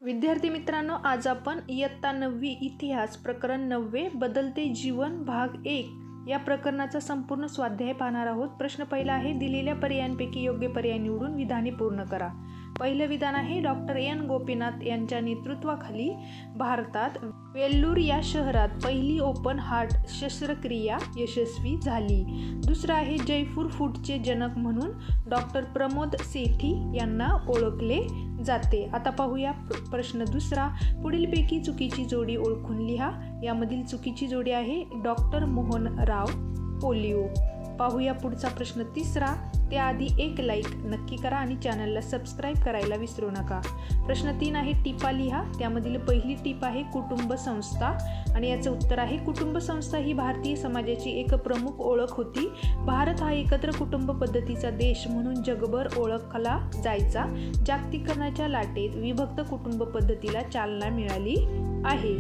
विद्यार्थी मित्रांनो, आज आपण इयत्ता 9वी इतिहास प्रकरण 9 बदलते जीवन भाग 1 या प्रकरणाचा संपूर्ण स्वाध्याय पाहणार आहोत। प्रश्न पहिला आहे, दिलेल्या पर्यायांपैकी योग्य पर्याय निवडून विधाने पूर्ण करा। पहिलं विधान आहे, डॉक्टर एन गोपीनाथ यांच्या नेतृत्वाखाली भारतात वेल्लूर या शहरात पहिली ओपन हार्ट शस्त्रक्रिया यशस्वी झाली। दुसरं आहे, जयपूर फूटचे जनक म्हणून डॉक्टर प्रमोद सेठी यांना ओळखले जाते। आता पाहूया प्रश्न दुसरा, पुढीलपैकी चुकीची जोडी ओळखून लिहा। यामधील चुकीची जोडी आहे डॉक्टर मोहनराव पोलिओ। पाहूया पुढचा प्रश्न तिसरा, त्याआधी एक लाईक नक्की करा आणि चॅनलला सबस्क्राईब करायला विसरू नका। प्रश्न 3 आहे, टिपा लिहा। त्यामधील पहिली टिप आहे कुटुंब संस्था आणि याचं उत्तर आहे, कुटुंब संस्था ही भारतीय समाजाची एक प्रमुख ओळख होती। भारत हा एकत्र कुटुंब पद्धतीचा देश म्हणून जगभर ओळखला जायचा। जागतिकीकरणाच्या लाटेत विभक्त कुटुंब पद्धतीला चालना मिळाली आहे।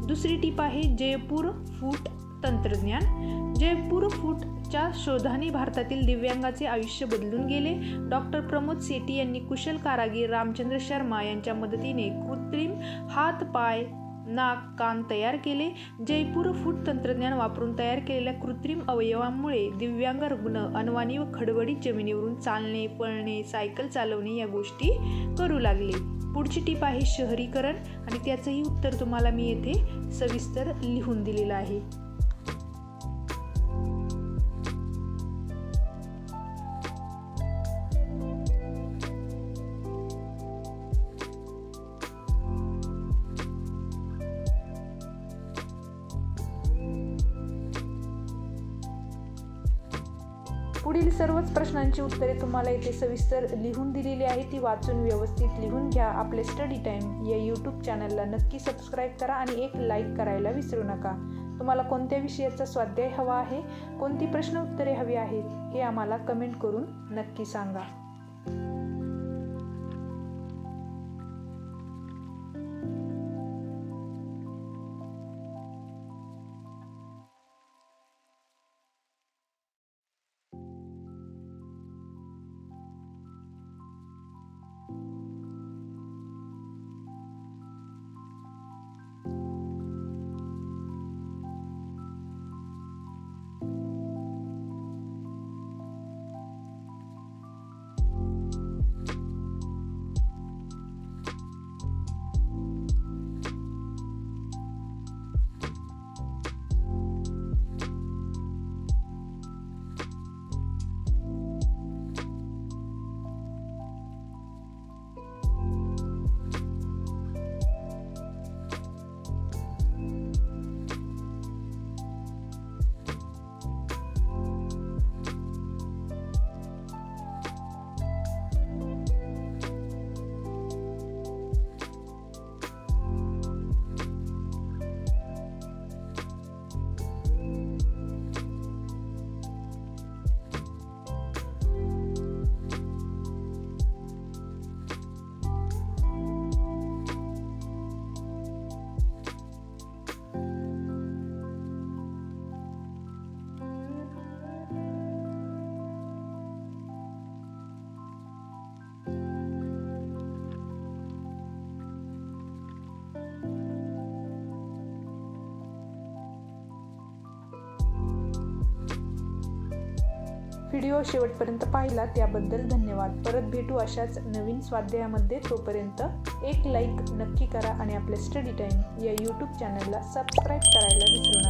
दुसरी टिप आहे, जयपूर फूट तंत्रज्ञान। जयपूर फूटच्या शोधाने भारतातील दिव्यांगाचे आयुष्य बदलून गेले। डॉक्टर प्रमोद सेठी यांनी कुशल कारागीर रामचंद्र शर्मा यांच्या मदतीने कृत्रिम हात, पाय, नाक, कान तयार केले। जयपूर फूट तंत्रज्ञान वापरून तयार केलेल्या कृत्रिम अवयवांमुळे दिव्यांग रुग्ण अनवाणी व खडबडीत जमिनीवरून चालणे, पळणे, सायकल चालवणे या गोष्टी करू लागले। पुढची टिप आहे शहरीकरण आणि त्याचंही उत्तर तुम्हाला मी येथे सविस्तर लिहून दिलेलं आहे। पुढील सर्वच प्रश्नांची उत्तरे तुम्हाला इथे सविस्तर लिहून दिलेली आहे, ती वाचून व्यवस्थित लिहून घ्या। आपले स्टडी टाइम या यूट्यूब चॅनलला नक्की सबस्क्राईब करा आणि एक लाईक करायला विसरू नका। तुम्हाला कोणत्या विषयाचा स्वाध्याय हवा आहे, कोणती प्रश्न उत्तरे हवी आहेत हे आम्हाला कमेंट करून नक्की सांगा। व्हिडिओ शेवटपर्यंत पाहिला त्याबद्दल धन्यवाद। परत भेटू अशाच नवीन स्वाध्यायामध्ये। तोपर्यंत एक लाईक नक्की करा आणि आपल्या स्टडी टाइम या यूट्यूब चॅनलला सबस्क्राईब करायला विसरू नका।